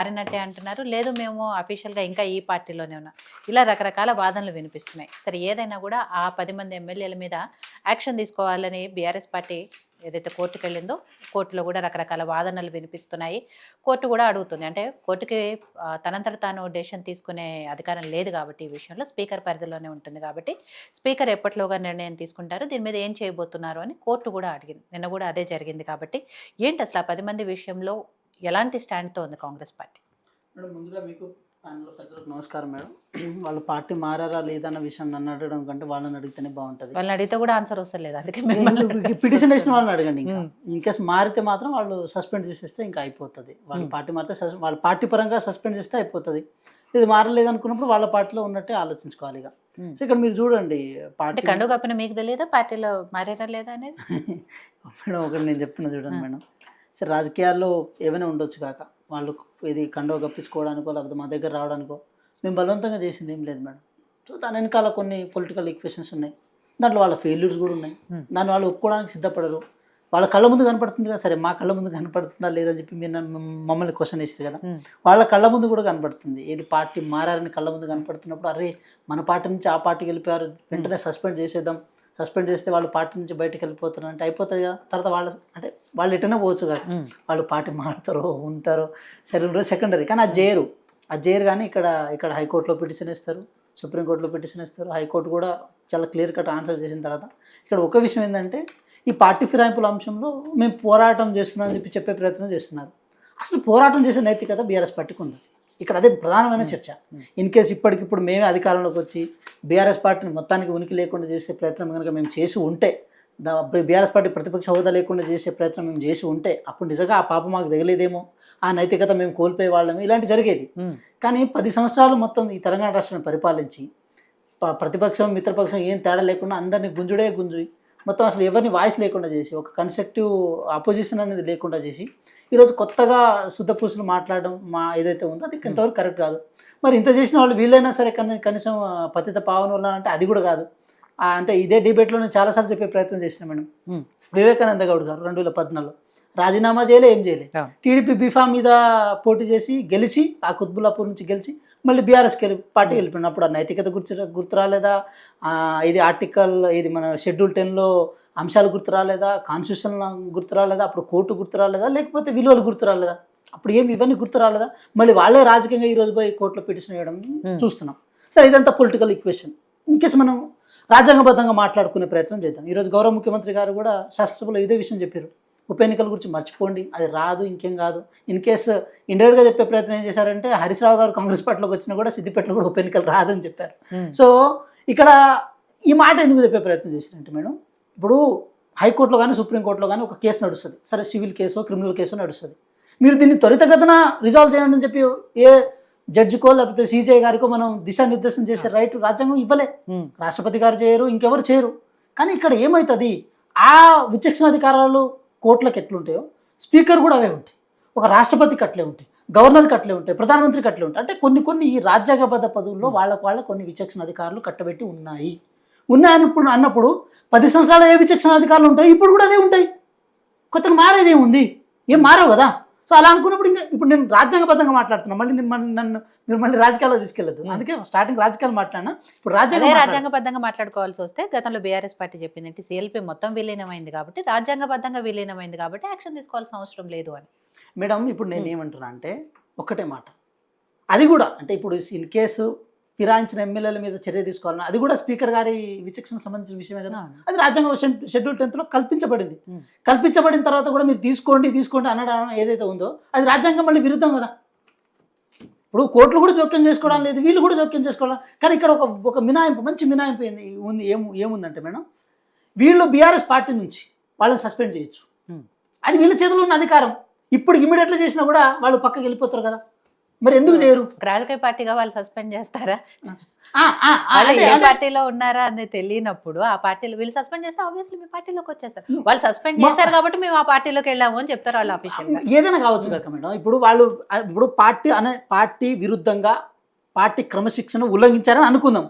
మారినట్టే అంటున్నారు. లేదు మేము అఫీషియల్‌గా ఇంకా ఈ పార్టీలోనే ఉన్నాం. ఇలా రకరకాల వాదనలు వినిపిస్తున్నాయి. సరే ఏదైనా కూడా ఆ 10 మంది ఎమ్మెల్యేల మీద యాక్షన్ తీసుకోవాలని బీఆర్ఎస్ పార్టీ ఏదైతే కోర్టుకెళ్ళిందో, కోర్టులో కూడా రకరకాల వాదనలు వినిపిస్తున్నాయి. కోర్టు కూడా అడుగుతుంది. అంటే కోర్టుకి తనంతట తాను డెసిషన్ తీసుకునే అధికారం లేదు కాబట్టి ఈ విషయంలో స్పీకర్ పరిధిలోనే ఉంటుంది కాబట్టి స్పీకర్ ఎప్పటిలోగా నిర్ణయం తీసుకుంటారు, దీని మీద ఏం చేయబోతున్నారు అని కోర్టు కూడా అడిగింది. నిన్న కూడా అదే జరిగింది కాబట్టి ఏంటి అసలు ఆ 10 మంది విషయంలో ఎలాంటి స్టాండ్‌తో ఉంది కాంగ్రెస్ పార్టీ? మేడం ముందుగా మీకు ప్యానెల్‌లో పెద్దలకు నమస్కారం మేడం. వాళ్ళు పార్టీ మారారా లేదా అన్న విషయం నన్ను అడగడం కంటే వాళ్ళని అడిగితేనే బాగుంటుంది. వాళ్ళని అడిగితే కూడా ఆన్సర్ వస్తలేదు. అందుకే మిమ్మల్ని పిటిషన్ వేసిన వాళ్ళని అడగండి. ఇంకా ఇన్కేస్ మారితే మాత్రం వాళ్ళు సస్పెండ్ చేసేస్తే ఇంకా అయిపోతుంది. వాళ్ళ పార్టీ మారితే వాళ్ళ పార్టీ పరంగా సస్పెండ్ చేస్తే అయిపోతుంది. ఇది మారలేదు అనుకున్నప్పుడు వాళ్ళ పార్టీలో ఉన్నట్టే ఆలోచించుకోవాలి ఇక. సో ఇక్కడ మీరు చూడండి అంటే పార్టీ కండు కప్పిన మీకు తెలియదా పార్టీలో మారారా లేదా అనేది? మేడం ఒకటి నేను చెప్తున్నా చూడండి మేడం. సరే రాజకీయాల్లో ఏమైనా ఉండొచ్చు కాక వాళ్ళు ఇది కండవ కప్పించుకోవడానికో లేకపోతే మా దగ్గర రావడానికో మేము బలవంతంగా చేసింది ఏం లేదు మేడం. సో దాని వెనకాల కొన్ని పొలిటికల్ ఈక్వేషన్స్ ఉన్నాయి, దాంట్లో వాళ్ళ ఫెయిల్యూర్స్ కూడా ఉన్నాయి. దాన్ని వాళ్ళు ఒప్పుకోవడానికి సిద్ధపడరు. వాళ్ళ కళ్ళ ముందు కనపడుతుంది కదా, సరే మా కళ్ళ ముందు కనపడుతుందా లేదని చెప్పి మీరు మమ్మల్ని క్వశ్చన్ వేసారు కదా, వాళ్ళ కళ్ళ ముందు కూడా కనపడుతుంది. ఏది పార్టీ మారని కళ్ళ ముందు కనపడుతున్నప్పుడు అరే మన పార్టీ నుంచి ఆ పార్టీకి వెళ్ళిపోయారు, వెంటనే సస్పెండ్ చేసేద్దాం, సస్పెండ్ చేస్తే వాళ్ళు పార్టీ నుంచి బయటకు వెళ్ళిపోతారు అంటే అయిపోతుంది కదా. తర్వాత వాళ్ళు ఎటైనా పోవచ్చు కదా, వాళ్ళు పార్టీ మారుతారో ఉంటారో సరే ఉండరు సెకండరీ, కానీ అది చేయరు. కానీ ఇక్కడ హైకోర్టులో పిటిషన్ ఇస్తారు, సుప్రీంకోర్టులో పిటిషన్ ఇస్తారు. హైకోర్టు కూడా చాలా క్లియర్ కట్ ఆన్సర్ చేసిన తర్వాత ఇక్కడ ఒక విషయం ఏంటంటే ఈ పార్టీ ఫిరాయింపుల అంశంలో మేము పోరాటం చేస్తున్నామని చెప్పే ప్రయత్నం చేస్తున్నారు. అసలు పోరాటం చేసే నైతికత బీఆర్ఎస్ పార్టీకి ఉంది. ఇక్కడ అదే ప్రధానమైన చర్చ. ఇన్ కేసు ఇప్పటికిప్పుడు మేమే అధికారంలోకి వచ్చి బీఆర్ఎస్ పార్టీని మొత్తానికి ఉనికి లేకుండా చేసే ప్రయత్నం కనుక మేము చేసి ఉంటే, బీఆర్ఎస్ పార్టీ ప్రతిపక్ష హోదా లేకుండా చేసే ప్రయత్నం మేము చేసి ఉంటే అప్పుడు నిజంగా ఆ పాప మాకు తగలేదేమో, ఆ నైతికత మేము కోల్పోయే వాళ్ళము, ఇలాంటి జరిగేది. కానీ 10 సంవత్సరాలు మొత్తం ఈ తెలంగాణ రాష్ట్రాన్ని పరిపాలించి ప్రతిపక్షం మిత్రపక్షం ఏం తేడా లేకుండా అందరినీ గుంజి మొత్తం అసలు ఎవరిని వాయిస్ లేకుండా చేసి ఒక కన్స్ట్రక్టివ్ అపోజిషన్ అనేది లేకుండా చేసి ఈరోజు కొత్తగా శుద్ధపూసలు మాట్లాడడం ఏదైతే ఉందో అది ఇంతవరకు కరెక్ట్ కాదు. మరి ఇంత చేసిన వాళ్ళు వీళ్ళైనా సరే కనీసం పతిత పావన వల్ల అంటే అది కూడా కాదు. అంటే ఇదే డిబేట్లో నేను చాలాసార్లు చెప్పే ప్రయత్నం చేసిన మేడం. వివేకానంద గౌడ్ గారు 2014 రాజీనామా చేయలే, ఏం చేయలే. టీడీపీ బీఫామ్ మీద పోటీ చేసి గెలిచి ఆ కుత్బుల్లాపూర్ నుంచి గెలిచి మళ్ళీ బీఆర్ఎస్కి పార్టీ వెళ్ళిపోయిన అప్పుడు ఆ నైతికత గుర్తు రాలేదా, ఇది ఆర్టికల్ ఇది మన షెడ్యూల్ 10లో అంశాలు గుర్తు రాలేదా, కాన్స్టిట్యూషన్ గుర్తు రాలేదా, అప్పుడు కోర్టు గుర్తు రాలేదా, లేకపోతే విలువలు గుర్తు రాలేదా, అప్పుడు ఇవన్నీ గుర్తు రాలేదా, మళ్ళీ వాళ్ళే రాజకీయంగా ఈరోజు పోయి కోర్టులో పిటిషన్ వేయడం చూస్తున్నాం. సరే ఇదంతా పొలిటికల్ ఈక్వేషన్. ఇన్కేస్ మనం రాజ్యాంగబద్ధంగా మాట్లాడుకునే ప్రయత్నం చేద్దాం. ఈరోజు గౌరవ ముఖ్యమంత్రి గారు కూడా శాసనసభలో ఇదే విషయం చెప్పారు, ఉప ఎన్నికల గురించి మర్చిపోండి, అది రాదు, ఇంకేం కాదు. ఇన్ కేసు ఇండైరెక్ట్గా చెప్పే ప్రయత్నం ఏం చేశారంటే హరీష్ రావు గారు కాంగ్రెస్ పార్టీలోకి వచ్చినా కూడా సిద్దిపేటలో కూడా ఉప ఎన్నికలు రాదని చెప్పారు. సో ఇక్కడ ఈ మాట ఎందుకు చెప్పే ప్రయత్నం చేశారంటే మేడం, ఇప్పుడు హైకోర్టులో కానీ సుప్రీంకోర్టులో కానీ ఒక కేసు నడుస్తుంది, సరే సివిల్ కేసో క్రిమినల్ కేసో నడుస్తుంది. మీరు దీన్ని త్వరితగతిన రిజాల్వ్ చేయండి అని చెప్పి ఏ జడ్జికో లేకపోతే సిజే గారికో మనం దిశానిర్దేశం చేసే రైట్ రాజ్యాంగం ఇవ్వలే. రాష్ట్రపతి గారు చేయరు, ఇంకెవరు చేయరు. కానీ ఇక్కడ ఏమవుతుంది, ఆ విచక్షణ అధికారాలు కోర్టులకు ఎట్లుంటాయో స్పీకర్ కూడా అవే ఉంటాయి, ఒక రాష్ట్రపతికి అట్లే ఉంటాయి, గవర్నర్కి అట్లే ఉంటాయి, ప్రధానమంత్రికి అట్లే ఉంటాయి. అంటే కొన్ని ఈ రాజ్యాంగబద్ధ పదవుల్లో వాళ్ళ కొన్ని విచక్షణ అధికారులు కట్టబెట్టి అన్నప్పుడు 10 సంవత్సరాలు ఏ విచక్షణ అధికారులు ఉంటాయి, ఇప్పుడు కూడా అదే ఉంటాయి. కొత్తగా మారేది ఏముంది, ఏం మారవు కదా. సో అలా అనుకున్నప్పుడు ఇంకా ఇప్పుడు నేను రాజ్యాంగబద్ధంగా మాట్లాడుతున్నా, మీరు మళ్ళీ రాజకీయాల్లో తీసుకెళ్ళదు. అందుకే స్టార్టింగ్ రాజకీయాలు మాట్లాడినా, ఇప్పుడు రాజ్యాంగబద్ధంగా మాట్లాడుకోవాల్సి వస్తే గతంలో బీఆర్ఎస్ పార్టీ చెప్పింది సిఎల్పీ మొత్తం విలీనమైంది కాబట్టి రాజ్యాంగబద్ధంగా విలీనమైంది కాబట్టి యాక్షన్ తీసుకోవాల్సిన అవసరం లేదు అని. మేడం ఇప్పుడు నేను ఏమంటున్నా అంటే ఒక్కటే మాట, అది కూడా అంటే ఇప్పుడు ఇన్ కేసు ఫిరాయించిన ఎమ్మెల్యేల మీద చర్య తీసుకోవాలని అది కూడా స్పీకర్ గారి విచక్షణకు సంబంధించిన విషయమే కదా. అది రాజ్యాంగ షెడ్యూల్ 10లో కల్పించబడింది. కల్పించబడిన తర్వాత కూడా మీరు తీసుకోండి అనడం ఏదైతే ఉందో అది రాజ్యాంగం మళ్ళీ విరుద్ధం కదా. ఇప్పుడు కోర్టులు కూడా జోక్యం చేసుకోవడం లేదు, వీళ్ళు కూడా జోక్యం చేసుకోవడం. కానీ ఇక్కడ ఒక మినహాయింపు, మంచి మినహాయింపు ఉంది. ఏముందంటే మేడం, వీళ్ళు బీఆర్ఎస్ పార్టీ నుంచి వాళ్ళని సస్పెండ్ చేయొచ్చు, అది వీళ్ళ చేతిలో ఉన్న అధికారం. ఇప్పుడు ఇమీడియట్గా చేసినా కూడా వాళ్ళు పక్కకి వెళ్ళిపోతారు కదా, మరి ఎందుకు చేయరు? రాజకీయ పార్టీగా వాళ్ళు సస్పెండ్ చేస్తారా? పార్టీలో ఉన్నారా అనేది తెలియనప్పుడు ఆ పార్టీలో వీళ్ళు సస్పెండ్ చేస్తే ఆబ్వియస్లీ మీ పార్టీలోకి వచ్చేస్తారు. వాళ్ళు సస్పెండ్ చేశారు కాబట్టి మేము ఆ పార్టీలోకి వెళ్ళాము అని చెప్తారు వాళ్ళు ఆఫీషియల్ గా. ఏదైనా కావచ్చు కదా మేడం. ఇప్పుడు పార్టీ విరుద్ధంగా పార్టీ క్రమశిక్షణ ఉల్లంఘించారని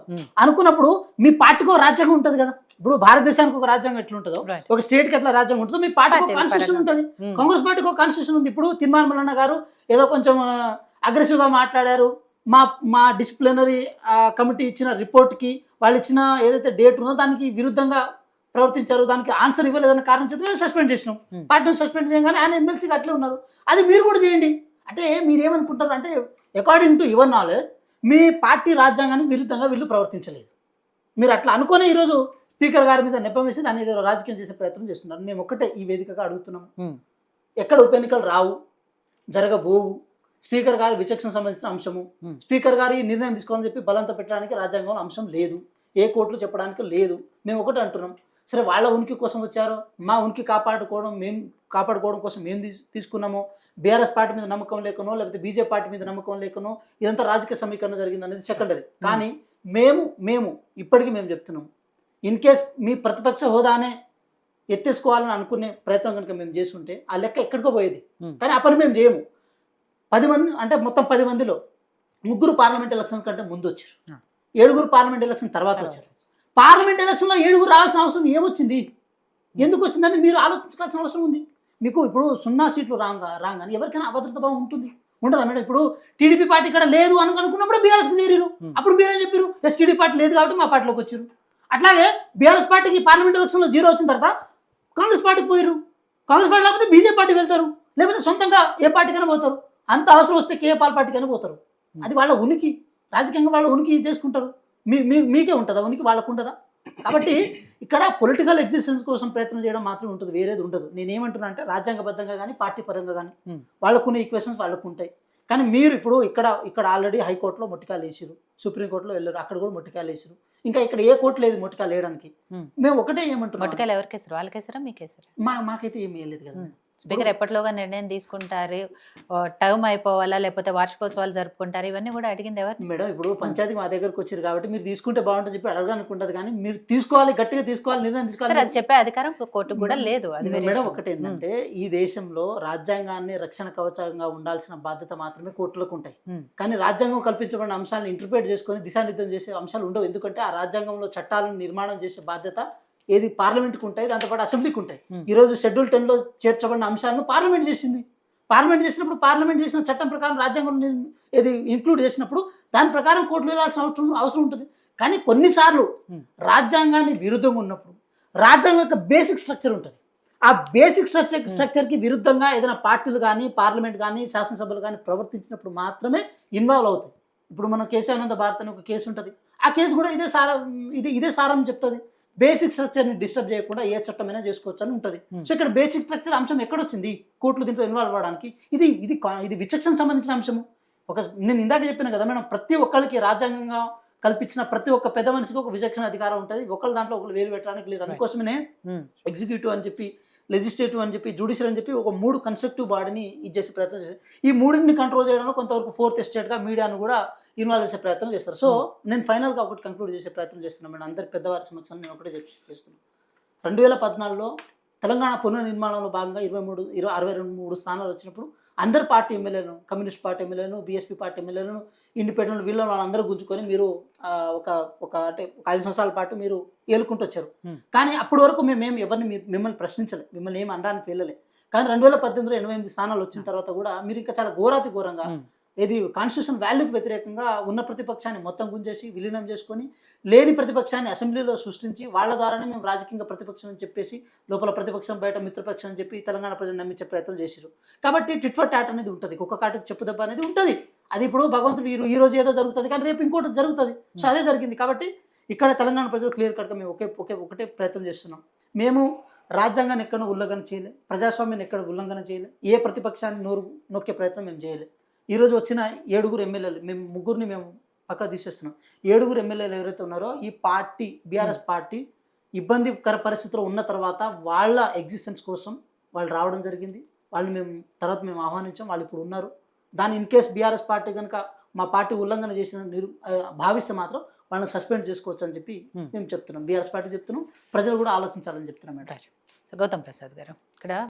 అనుకున్నప్పుడు మీ పార్టీకి ఒక రాజ్యాంగం ఉంటుంది కదా. ఇప్పుడు భారతదేశానికి ఒక రాజ్యాంగం ఎట్లుంటుందో, ఒక స్టేట్ కి ఎట్లా రాజ్యాంగం ఉంటుందో మీ పార్టీకి ఒక కాన్స్టిట్యూషన్ ఉంటుంది. కాంగ్రెస్ పార్టీకి ఒక కాన్స్టిట్యూషన్ ఉంది. ఇప్పుడు తిరుమల మల్లన్న గారు ఏదో కొంచెం అగ్రెసివ్గా మాట్లాడారు, మా మా డిసిప్లినరీ కమిటీ ఇచ్చిన రిపోర్ట్కి వాళ్ళు ఇచ్చిన ఏదైతే డేట్ ఉందో దానికి విరుద్ధంగా ప్రవర్తించారు, దానికి ఆన్సర్ ఇవ్వలేదన్న కారణం చేత మేము సస్పెండ్ చేసినాం. పార్టీని సస్పెండ్ చేయగానే ఆయన ఎమ్మెల్సీకి అట్లే ఉన్నారు. అది మీరు కూడా చేయండి. అంటే మీరు ఏమనుకుంటారు అంటే according to your knowledge me party రాజ్యాంగానికి విరుద్ధంగా వీళ్ళు ప్రవర్తించలేదు. మీరు అట్లా అనుకునే ఈరోజు స్పీకర్ గారి మీద నెపం వేసి దాన్ని ఏదో రాజకీయం చేసే ప్రయత్నం చేస్తున్నారు. మేము ఒక్కటే ఈ వేదికగా అడుగుతున్నాము, ఎక్కడ ఉప ఎన్నికలు రావు, జరగబోవు. స్పీకర్ గారి విచక్షణ సంబంధించిన అంశము, స్పీకర్ గారి నిర్ణయం తీసుకోవాలని చెప్పి బలంతో పెట్టడానికి రాజ్యాంగంలో అంశం లేదు, ఏ కోర్టులు చెప్పడానికి లేదు. మేము ఒకటి అంటున్నాం, సరే వాళ్ళ ఉనికి కోసం వచ్చారో, మా ఉనికి కాపాడుకోవడం కోసం మేము తీసుకున్నామో, బీఆర్ఎస్ పార్టీ మీద నమ్మకం లేకనో లేకపోతే బీజేపీ పార్టీ మీద నమ్మకం లేకనో ఇదంతా రాజకీయ సమీకరణ జరిగింది అనేది సెకండరీ. కానీ మేము ఇప్పటికీ మేము చెప్తున్నాము, ఇన్ కేస్ మీ ప్రతిపక్ష హోదానే ఎత్తేసుకోవాలని అనుకునే ప్రయత్నం కనుక మేము చేస్తుంటే ఆ లెక్క ఎక్కడికో పోయేది. కానీ ఆ పని మేము చేయము. 10 మంది అంటే మొత్తం 10 మందిలో 3 పార్లమెంట్ ఎలక్షన్ కంటే ముందు వచ్చారు, 7 పార్లమెంట్ ఎలక్షన్ తర్వాత వచ్చారు. పార్లమెంట్ ఎలక్షన్లో 7 రావాల్సిన అవసరం ఏమొచ్చింది, ఎందుకు వచ్చిందని మీరు ఆలోచించాల్సిన అవసరం ఉంది. మీకు ఇప్పుడు 0 సీట్లు రాగానే ఎవరికైనా అభద్రత భావం ఉండదా మేడం? ఇప్పుడు టీడీపీ పార్టీ ఇక్కడ లేదు అనుకున్నప్పుడు బీఆర్ఎస్కి చేరారు, అప్పుడు మీరేం చెప్పారు, ఎస్ టీడీపీ పార్టీ లేదు కాబట్టి మా పార్టీలోకి వచ్చారు. అట్లాగే బీఆర్ఎస్ పార్టీకి పార్లమెంట్ ఎలక్షన్లో 0 వచ్చిన తర్వాత కాంగ్రెస్ పార్టీకి పోయారు, కాంగ్రెస్ పార్టీ లేకపోతే బీజేపీ పార్టీ వెళ్తారు, లేకపోతే సొంతంగా ఏ పార్టీకైనా పోతారు. అంత అవసరం వస్తే కేఏపాల్ పార్టీకైనా పోతారు. అది వాళ్ళ ఉనికి, రాజకీయంగా వాళ్ళ ఉనికి చేసుకుంటారు. మీకే ఉంటుందా ఉనికి, వాళ్ళకు ఉంటుందా? కాబట్టి ఇక్కడ పొలిటికల్ ఎగ్జిస్టెన్స్ కోసం ప్రయత్నం చేయడం మాత్రం ఉంటుంది, వేరేది ఉండదు. నేనేమంటున్నా అంటే రాజ్యాంగబద్ధంగా కానీ పార్టీ పరంగా కానీ వాళ్ళకున్న ఈక్వేషన్స్ వాళ్ళకు ఉంటాయి. కానీ మీరు ఇప్పుడు ఇక్కడ ఆల్రెడీ హైకోర్టులో మొట్టికాయలు వేసారు, సుప్రీంకోర్టులో వెళ్ళారు, అక్కడ కూడా మొట్టికాయలు వేసారు. ఇంకా ఇక్కడ ఏ కోర్టు లేదు మొట్టికాయలు వేయడానికి. మేము ఒకటే ఏమంటున్నాం, మొట్టికాయలు ఎవరికేసారు, వాళ్ళకేసారా మీకేసారా? మాకైతే ఏమి వేయలేదు కదా. స్పీకర్ ఎప్పటిలోగా నిర్ణయం తీసుకుంటారు, టర్మ్ అయిపోవాలా లేకపోతే వార్షికోత్సవాలు జరుపుకుంటారు, ఇవన్నీ కూడా అడిగింది ఎవరు మేడం? ఇప్పుడు పంచాయతీ మా దగ్గరకు వచ్చారు కాబట్టి మీరు తీసుకుంటే బాగుంటుంది చెప్పి అడగడానికి ఉంటుంది. కానీ మీరు తీసుకోవాలి, గట్టిగా తీసుకోవాలి, నిర్ణయం తీసుకోవాలి. అది చెప్పే అధికారం కోర్టు కూడా లేదు. అది మేడం ఒకటి ఏంటంటే ఈ దేశంలో రాజ్యాంగాన్ని రక్షణ కవచంగా ఉండాల్సిన బాధ్యత మాత్రమే కోర్టులకు ఉంటాయి. కానీ రాజ్యాంగం కల్పించబడిన అంశాలను ఇంటర్ప్రిట్ చేసుకొని దిశానిర్దేశం చేసే అంశాలు ఉండవు. ఎందుకంటే ఆ రాజ్యాంగంలో చట్టాలను నిర్మాణం చేసే బాధ్యత ఏది పార్లమెంట్కి ఉంటాయి, దాంతోపాటు అసెంబ్లీకి ఉంటాయి. ఈరోజు షెడ్యూల్ 10లో చేర్చబడిన అంశాలను పార్లమెంట్ చేసింది. పార్లమెంట్ చేసినప్పుడు పార్లమెంట్ చేసిన చట్టం ప్రకారం రాజ్యాంగం ఏది ఇంక్లూడ్ చేసినప్పుడు దాని ప్రకారం కోర్టులు వెళ్ళాల్సిన అవసరం ఉంటుంది. కానీ కొన్నిసార్లు రాజ్యాంగాన్ని విరుద్ధంగా ఉన్నప్పుడు రాజ్యాంగం యొక్క బేసిక్ స్ట్రక్చర్ ఉంటుంది. ఆ బేసిక్ స్ట్రక్చర్కి విరుద్ధంగా ఏదైనా పార్టీలు కానీ పార్లమెంట్ కానీ శాసనసభలు కానీ ప్రవర్తించినప్పుడు మాత్రమే ఇన్వాల్వ్ అవుతాయి. ఇప్పుడు మనం కేశవానంద భారత్ అని ఒక కేసు ఉంటుంది, ఆ కేసు కూడా ఇదే సారం చెప్తుంది. బేసిక్ స్ట్రక్చర్ని డిస్టర్బ్ చేయకుండా ఏ చట్టమైనా చేసుకోవచ్చు అని ఉంటుంది. సో ఇక్కడ బేసిక్ స్ట్రక్చర్ అంశం ఎక్కడొచ్చింది కోర్టులు దీంట్లో ఇన్వాల్వ్ అవ్వడానికి? ఇది విచక్షణ సంబంధించిన అంశము. నేను ఇందాక చెప్పాను కదా మేడం, ప్రతి ఒక్కరికి రాజ్యాంగంగా కల్పించిన ప్రతి ఒక్క పెద్ద మనిషికి ఒక విచక్షణ అధికారం ఉంటుంది. ఒకళ్ళ దాంట్లో ఒకరు వేలు పెట్టడానికి లేదు. అందుకోసమే ఎగ్జిక్యూటివ్ అని చెప్పి, లెజిస్లేటివ్ అని చెప్పి, జ్యుడిషియల్ అని చెప్పి ఒక 3 కన్స్ట్రక్టివ్ బాడీని చేసే ప్రయత్నం చేశారు. ఈ 3ని కంట్రోల్ చేయడంలో కొంతవరకు 4th ఎస్టేట్గా మీడియాను కూడా ఇన్వాల్వ్ చేసే ప్రయత్నం చేస్తారు. సో నేను ఫైనల్గా ఒకటి కంక్లూడ్ చేసే ప్రయత్నం చేస్తున్నాను మేడం, అందరి పెద్దవారి సమక్షంలో నేను ఒకటే చేస్తున్నాను. 2014లో తెలంగాణ పునర్నిర్మాణంలో భాగంగా 63 స్థానాలు వచ్చినప్పుడు అందరు పార్టీ ఎమ్మెల్యేలను, కమ్యూనిస్ట్ పార్టీ ఎమ్మెల్యేలను, బీఎస్పీ పార్టీ ఎమ్మెల్యేలను, ఇండిపెండెంట్ వాళ్ళందరూ గుంజుకొని మీరు ఒక 5 సంవత్సరాల పాటు మీరు ఏలుకుంటూ వచ్చారు. కానీ అప్పటి వరకు మేము ఎవరిని మిమ్మల్ని ప్రశ్నించలే, మిమ్మల్ని ఏమి అనడానికి వెళ్ళలే. కానీ 2018లో 88 స్థానాలు వచ్చిన తర్వాత కూడా మీరు ఇంకా చాలా ఘోరంగా ఏది కాన్స్టిట్యూషన్ వాల్యూకి వ్యతిరేకంగా ఉన్న ప్రతిపక్షాన్ని మొత్తం గుంజేసి విలీనం చేసుకొని లేని ప్రతిపక్షాన్ని అసెంబ్లీలో సృష్టించి వాళ్ళ ద్వారానే మేము రాజకీయంగా ప్రతిపక్షం అని చెప్పేసి లోపల ప్రతిపక్షం బయట మిత్రపక్షం అని చెప్పి తెలంగాణ ప్రజలు నమ్మించే ప్రయత్నం చేశారు. కాబట్టి టిట్ ఫర్ టాట్ అనేది ఉంటుంది, ఒక్క కాటికి చెప్పు దెబ్బ అనేది ఉంటుంది. అది ఇప్పుడు భగవంతుడు ఈ రోజు ఏదో జరుగుతుంది కానీ రేపు ఇంకోటి జరుగుతుంది. సో అదే జరిగింది. కాబట్టి ఇక్కడ తెలంగాణ ప్రజలు క్లియర్ కట్గా మేము ఒకటే ప్రయత్నం చేస్తున్నాం. మేము రాజ్యాంగాన్ని ఎక్కడ ఉల్లంఘన చేయలే, ప్రజాస్వామ్యాన్ని ఎక్కడ ఉల్లంఘన చేయలే, ఏ ప్రతిపక్షాన్ని నోరు నొక్కే ప్రయత్నం మేము చేయలే. ఈరోజు వచ్చిన 7 ఎమ్మెల్యేలు మేము 3 మేము పక్క తీసేస్తున్నాం. 7 ఎమ్మెల్యేలు ఎవరైతే ఉన్నారో ఈ పార్టీ బీఆర్ఎస్ పార్టీ ఇబ్బందికర పరిస్థితిలో ఉన్న తర్వాత వాళ్ళ ఎగ్జిస్టెన్స్ కోసం వాళ్ళు రావడం జరిగింది. వాళ్ళు మేము ఆహ్వానించాం, వాళ్ళు ఇప్పుడు ఉన్నారు. దాని ఇన్ కేస్ బీఆర్ఎస్ పార్టీ కనుక మా పార్టీ ఉల్లంఘన చేసిన భావిస్తే మాత్రం వాళ్ళని సస్పెండ్ చేసుకోవచ్చు అని చెప్పి మేము చెప్తున్నాం. బీఆర్ఎస్ పార్టీ చెప్తున్నాం, ప్రజలు కూడా ఆలోచించాలని చెప్తున్నాం. సో గౌతమ్ ప్రసాద్ గారు, ఇక్కడ